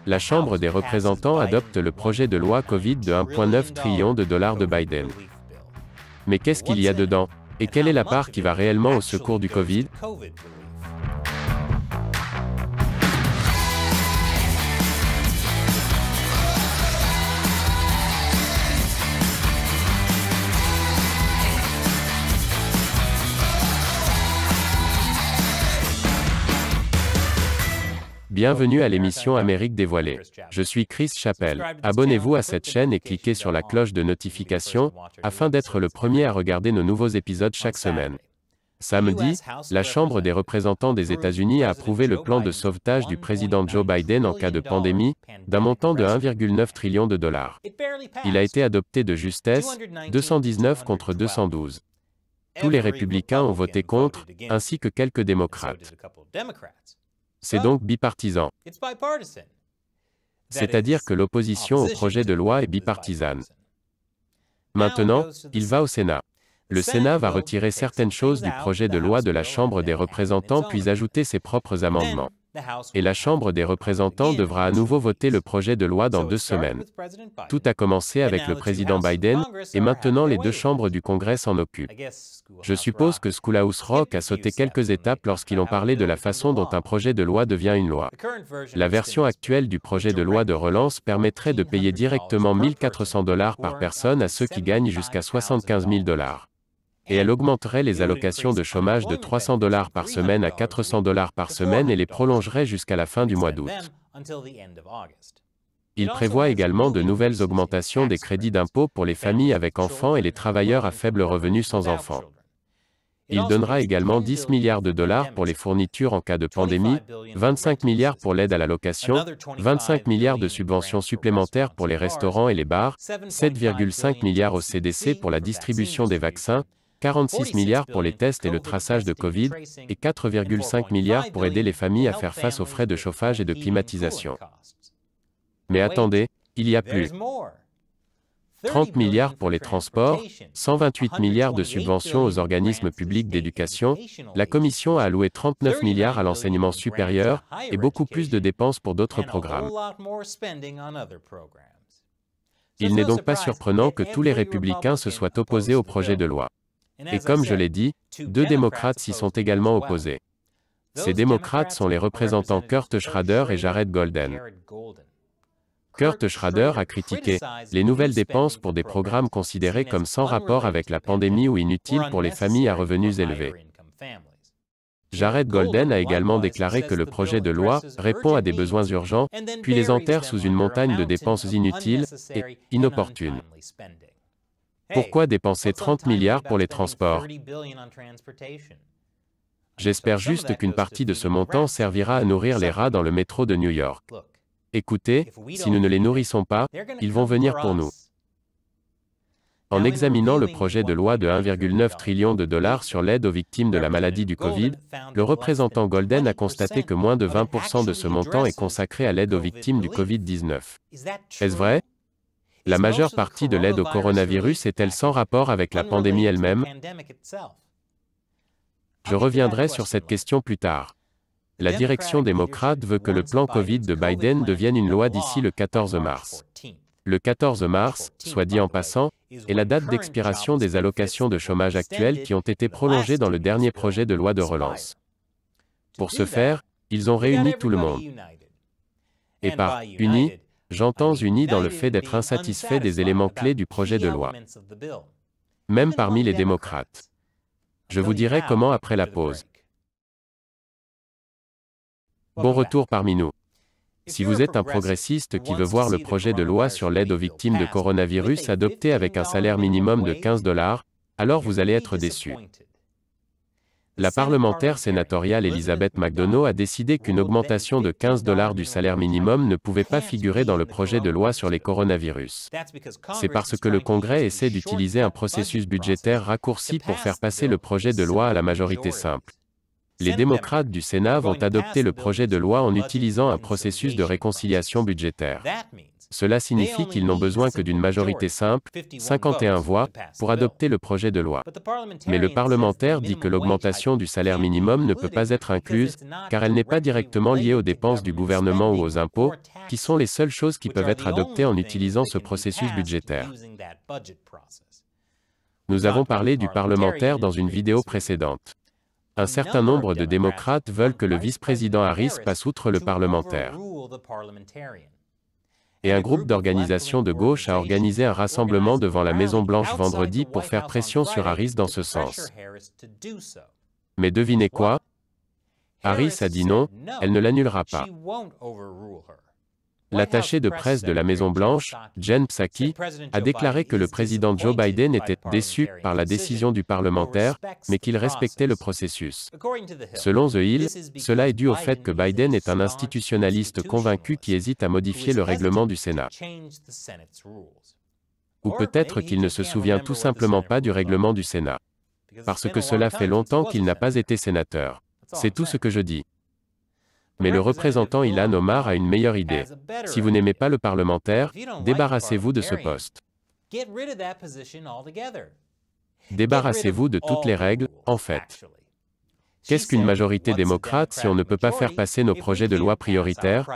La Chambre des représentants adopte le projet de loi Covid de 1,9 trillion de dollars de Biden. Mais qu'est-ce qu'il y a dedans? Et quelle est la part qui va réellement au secours du Covid? Bienvenue à l'émission Amérique dévoilée. Je suis Chris Chappell. Abonnez-vous à cette chaîne et cliquez sur la cloche de notification, afin d'être le premier à regarder nos nouveaux épisodes chaque semaine. Samedi, la Chambre des représentants des États-Unis a approuvé le plan de sauvetage du président Joe Biden en cas de pandémie, d'un montant de 1,9 trillion de dollars. Il a été adopté de justesse, 219 contre 212. Tous les républicains ont voté contre, ainsi que quelques démocrates. C'est donc bipartisan. C'est-à-dire que l'opposition au projet de loi est bipartisane. Maintenant, il va au Sénat. Le Sénat va retirer certaines choses du projet de loi de la Chambre des représentants puis ajouter ses propres amendements. Et la Chambre des représentants devra à nouveau voter le projet de loi dans 2 semaines. Tout a commencé avec le président Biden, et maintenant les 2 chambres du Congrès s'en occupent. Je suppose que Schoolhouse Rock a sauté quelques étapes lorsqu'ils ont parlé de la façon dont un projet de loi devient une loi. La version actuelle du projet de loi de relance permettrait de payer directement 1 400 $ par personne à ceux qui gagnent jusqu'à 75 000 $. Et elle augmenterait les allocations de chômage de 300 $ par semaine à 400 $ par semaine et les prolongerait jusqu'à la fin du mois d'août. Il prévoit également de nouvelles augmentations des crédits d'impôt pour les familles avec enfants et les travailleurs à faible revenu sans enfants. Il donnera également 10 milliards de dollars pour les fournitures en cas de pandémie, 25 milliards pour l'aide à la location, 25 milliards de subventions supplémentaires pour les restaurants et les bars, 7,5 milliards au CDC pour la distribution des vaccins, 46 milliards pour les tests et le traçage de Covid, et 4,5 milliards pour aider les familles à faire face aux frais de chauffage et de climatisation. Mais attendez, il y a plus. 30 milliards pour les transports, 128 milliards de subventions aux organismes publics d'éducation, la Commission a alloué 39 milliards à l'enseignement supérieur, et beaucoup plus de dépenses pour d'autres programmes. Il n'est donc pas surprenant que tous les républicains se soient opposés au projet de loi. Et comme je l'ai dit, 2 démocrates s'y sont également opposés. Ces démocrates sont les représentants Kurt Schrader et Jared Golden. Kurt Schrader a critiqué les nouvelles dépenses pour des programmes considérés comme sans rapport avec la pandémie ou inutiles pour les familles à revenus élevés. Jared Golden a également déclaré que le projet de loi répond à des besoins urgents, puis les enterre sous une montagne de dépenses inutiles et inopportunes. Pourquoi dépenser 30 milliards pour les transports? J'espère juste qu'une partie de ce montant servira à nourrir les rats dans le métro de New York. Écoutez, si nous ne les nourrissons pas, ils vont venir pour nous. En examinant le projet de loi de 1,9 trillion de dollars sur l'aide aux victimes de la maladie du Covid, le représentant Golden a constaté que moins de 20% de ce montant est consacré à l'aide aux victimes du Covid-19. Est-ce vrai? La majeure partie de l'aide au coronavirus est-elle sans rapport avec la pandémie elle-même? Je reviendrai sur cette question plus tard. La direction démocrate veut que le plan Covid de Biden devienne une loi d'ici le 14 mars. Le 14 mars, soit dit en passant, est la date d'expiration des allocations de chômage actuelles qui ont été prolongées dans le dernier projet de loi de relance. Pour ce faire, ils ont réuni tout le monde. Et par « unis », j'entends unis dans le fait d'être insatisfaits des éléments clés du projet de loi. Même parmi les démocrates. Je vous dirai comment après la pause. Bon retour parmi nous. Si vous êtes un progressiste qui veut voir le projet de loi sur l'aide aux victimes de coronavirus adopté avec un salaire minimum de 15 $, alors vous allez être déçu. La parlementaire sénatoriale Elizabeth McDonough a décidé qu'une augmentation de 15 $ du salaire minimum ne pouvait pas figurer dans le projet de loi sur les coronavirus. C'est parce que le Congrès essaie d'utiliser un processus budgétaire raccourci pour faire passer le projet de loi à la majorité simple. Les démocrates du Sénat vont adopter le projet de loi en utilisant un processus de réconciliation budgétaire. Cela signifie qu'ils n'ont besoin que d'une majorité simple, 51 voix, pour adopter le projet de loi. Mais le parlementaire dit que l'augmentation du salaire minimum ne peut pas être incluse, car elle n'est pas directement liée aux dépenses du gouvernement ou aux impôts, qui sont les seules choses qui peuvent être adoptées en utilisant ce processus budgétaire. Nous avons parlé du parlementaire dans une vidéo précédente. Un certain nombre de démocrates veulent que le vice-président Harris passe outre le parlementaire. Et un groupe d'organisations de gauche a organisé un rassemblement devant la Maison-Blanche vendredi pour faire pression sur Harris dans ce sens. Mais devinez quoi? Harris a dit non, elle ne l'annulera pas. L'attaché de presse de la Maison-Blanche, Jen Psaki, a déclaré que le président Joe Biden était déçu par la décision du parlementaire, mais qu'il respectait le processus. Selon The Hill, cela est dû au fait que Biden est un institutionnaliste convaincu qui hésite à modifier le règlement du Sénat. Ou peut-être qu'il ne se souvient tout simplement pas du règlement du Sénat. Parce que cela fait longtemps qu'il n'a pas été sénateur. C'est tout ce que je dis. Mais le représentant Ilhan Omar a une meilleure idée. Si vous n'aimez pas le parlementaire, débarrassez-vous de ce poste. Débarrassez-vous de toutes les règles, en fait. Qu'est-ce qu'une majorité démocrate si on ne peut pas faire passer nos projets de loi prioritaires?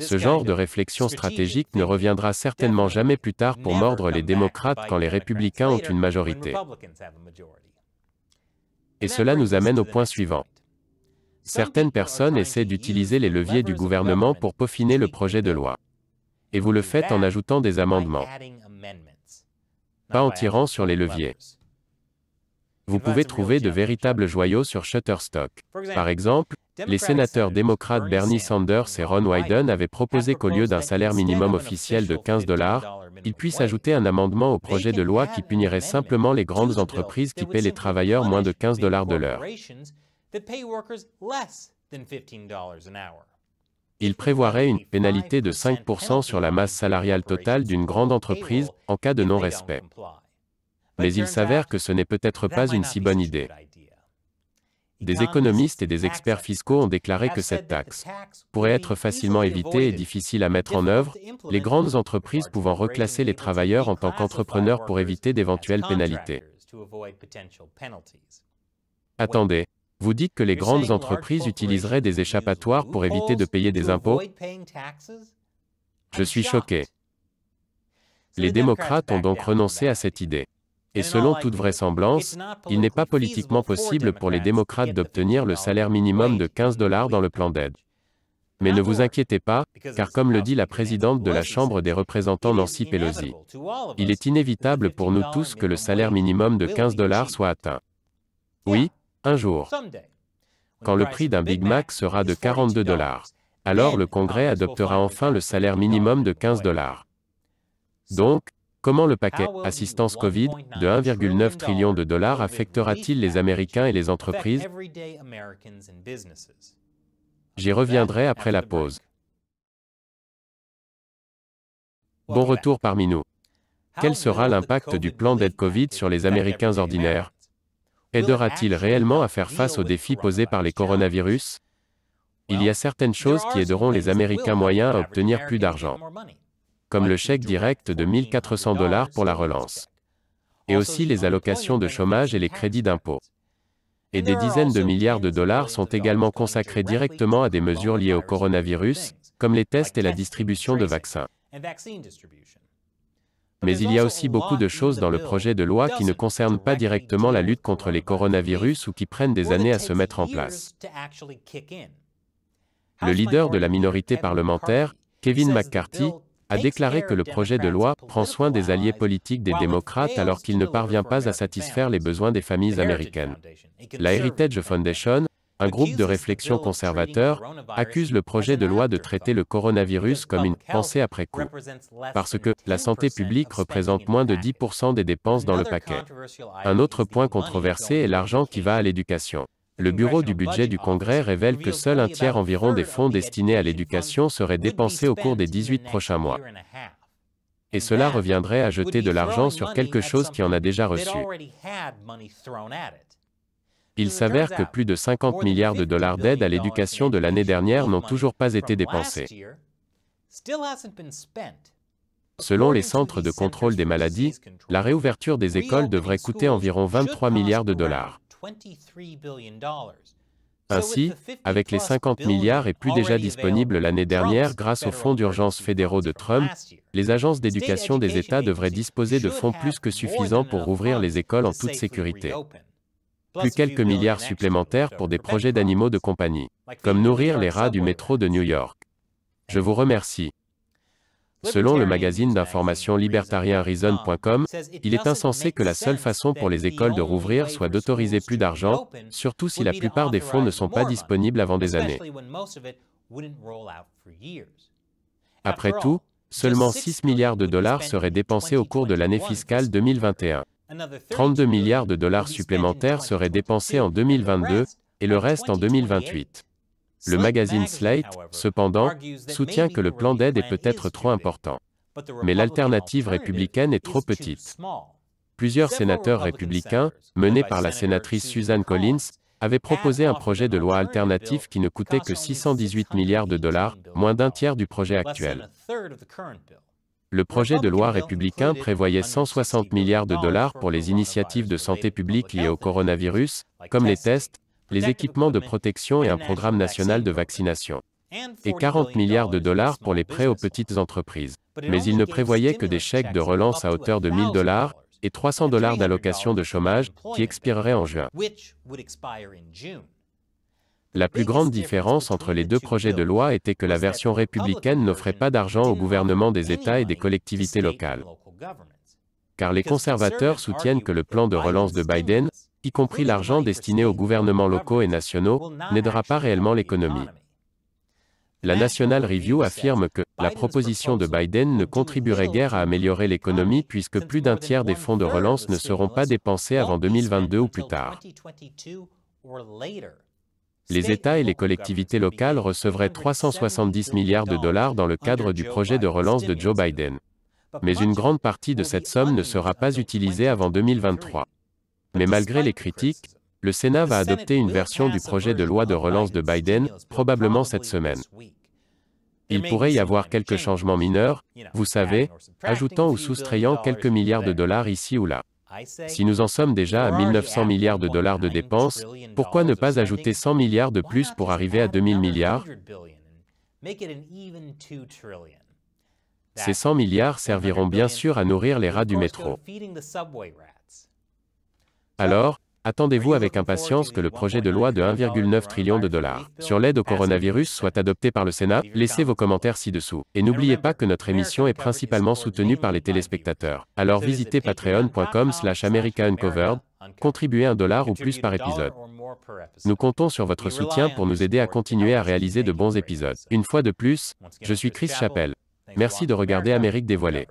Ce genre de réflexion stratégique ne reviendra certainement jamais plus tard pour mordre les démocrates quand les républicains ont une majorité. Et cela nous amène au point suivant. Certaines personnes essaient d'utiliser les leviers du gouvernement pour peaufiner le projet de loi. Et vous le faites en ajoutant des amendements, pas en tirant sur les leviers. Vous pouvez trouver de véritables joyaux sur Shutterstock. Par exemple, les sénateurs démocrates Bernie Sanders et Ron Wyden avaient proposé qu'au lieu d'un salaire minimum officiel de 15 $, ils puissent ajouter un amendement au projet de loi qui punirait simplement les grandes entreprises qui paient les travailleurs moins de 15 $ de l'heure. Il prévoirait une pénalité de 5% sur la masse salariale totale d'une grande entreprise en cas de non-respect. Mais il s'avère que ce n'est peut-être pas une si bonne idée. Des économistes et des experts fiscaux ont déclaré que cette taxe pourrait être facilement évitée et difficile à mettre en œuvre, les grandes entreprises pouvant reclasser les travailleurs en tant qu'entrepreneurs pour éviter d'éventuelles pénalités. Attendez. Vous dites que les grandes entreprises utiliseraient des échappatoires pour éviter de payer des impôts? Je suis choqué. Les démocrates ont donc renoncé à cette idée. Et selon toute vraisemblance, il n'est pas politiquement possible pour les démocrates d'obtenir le salaire minimum de 15 $ dans le plan d'aide. Mais ne vous inquiétez pas, car comme le dit la présidente de la Chambre des représentants Nancy Pelosi, il est inévitable pour nous tous que le salaire minimum de 15 $ soit atteint. Oui, un jour. Quand le prix d'un Big Mac sera de 42 $, alors le Congrès adoptera enfin le salaire minimum de 15 $. Donc, comment le paquet « assistance Covid » de 1,9 trillion de dollars affectera-t-il les Américains et les entreprises? J'y reviendrai après la pause. Bon retour parmi nous. Quel sera l'impact du plan d'aide Covid sur les Américains ordinaires? Aidera-t-il réellement à faire face aux défis posés par les coronavirus? Il y a certaines choses qui aideront les Américains moyens à obtenir plus d'argent, comme le chèque direct de 1 400 $ pour la relance, et aussi les allocations de chômage et les crédits d'impôt. Et des dizaines de milliards de dollars sont également consacrés directement à des mesures liées au coronavirus, comme les tests et la distribution de vaccins. Mais il y a aussi beaucoup de choses dans le projet de loi qui ne concernent pas directement la lutte contre les coronavirus ou qui prennent des années à se mettre en place. Le leader de la minorité parlementaire, Kevin McCarthy, a déclaré que le projet de loi prend soin des alliés politiques des démocrates alors qu'il ne parvient pas à satisfaire les besoins des familles américaines. La Heritage Foundation, un groupe de réflexion conservateur, accuse le projet de loi de traiter le coronavirus comme une pensée après coup, parce que la santé publique représente moins de 10% des dépenses dans le paquet. Un autre point controversé est l'argent qui va à l'éducation. Le Bureau du budget du Congrès révèle que seul un tiers environ des fonds destinés à l'éducation seraient dépensés au cours des 18 prochains mois. Et cela reviendrait à jeter de l'argent sur quelque chose qui en a déjà reçu. Il s'avère que plus de 50 milliards de dollars d'aide à l'éducation de l'année dernière n'ont toujours pas été dépensés. Selon les centres de contrôle des maladies, la réouverture des écoles devrait coûter environ 23 milliards de dollars. Ainsi, avec les 50 milliards et plus déjà disponibles l'année dernière grâce aux fonds d'urgence fédéraux de Trump, les agences d'éducation des États devraient disposer de fonds plus que suffisants pour rouvrir les écoles en toute sécurité. Plus quelques milliards supplémentaires pour des projets d'animaux de compagnie, comme nourrir les rats du métro de New York. Je vous remercie. Selon le magazine d'information libertarien Reason.com, il est insensé que la seule façon pour les écoles de rouvrir soit d'autoriser plus d'argent, surtout si la plupart des fonds ne sont pas disponibles avant des années. Après tout, seulement 6 milliards de dollars seraient dépensés au cours de l'année fiscale 2021. 32 milliards de dollars supplémentaires seraient dépensés en 2022, et le reste en 2028. Le magazine Slate, cependant, soutient que le plan d'aide est peut-être trop important. Mais l'alternative républicaine est trop petite. Plusieurs sénateurs républicains, menés par la sénatrice Susan Collins, avaient proposé un projet de loi alternatif qui ne coûtait que 618 milliards de dollars, moins d'un tiers du projet actuel. Le projet de loi républicain prévoyait 160 milliards de dollars pour les initiatives de santé publique liées au coronavirus, comme les tests, les équipements de protection et un programme national de vaccination. Et 40 milliards de dollars pour les prêts aux petites entreprises. Mais il ne prévoyait que des chèques de relance à hauteur de 1000 dollars et 300 dollars d'allocation de chômage, qui expireraient en juin. La plus grande différence entre les deux projets de loi était que la version républicaine n'offrait pas d'argent au gouvernement des États et des collectivités locales. Car les conservateurs soutiennent que le plan de relance de Biden, y compris l'argent destiné aux gouvernements locaux et nationaux, n'aidera pas réellement l'économie. La National Review affirme que la proposition de Biden ne contribuerait guère à améliorer l'économie puisque plus d'un tiers des fonds de relance ne seront pas dépensés avant 2022 ou plus tard. Les États et les collectivités locales recevraient 370 milliards de dollars dans le cadre du projet de relance de Joe Biden. Mais une grande partie de cette somme ne sera pas utilisée avant 2023. Mais malgré les critiques, le Sénat va adopter une version du projet de loi de relance de Biden, probablement cette semaine. Il pourrait y avoir quelques changements mineurs, vous savez, ajoutant ou soustrayant quelques milliards de dollars ici ou là. Si nous en sommes déjà à 1900 milliards de dollars de dépenses, pourquoi ne pas ajouter 100 milliards de plus pour arriver à 2000 milliards? Ces 100 milliards serviront bien sûr à nourrir les rats du métro. Alors, attendez-vous avec impatience que le projet de loi de 1,9 trillion de dollars sur l'aide au coronavirus soit adopté par le Sénat. Laissez vos commentaires ci-dessous. Et n'oubliez pas que notre émission est principalement soutenue par les téléspectateurs. Alors visitez patreon.com/americauncovered, contribuez $1 ou plus par épisode. Nous comptons sur votre soutien pour nous aider à continuer à réaliser de bons épisodes. Une fois de plus, je suis Chris Chappell. Merci de regarder Amérique dévoilée.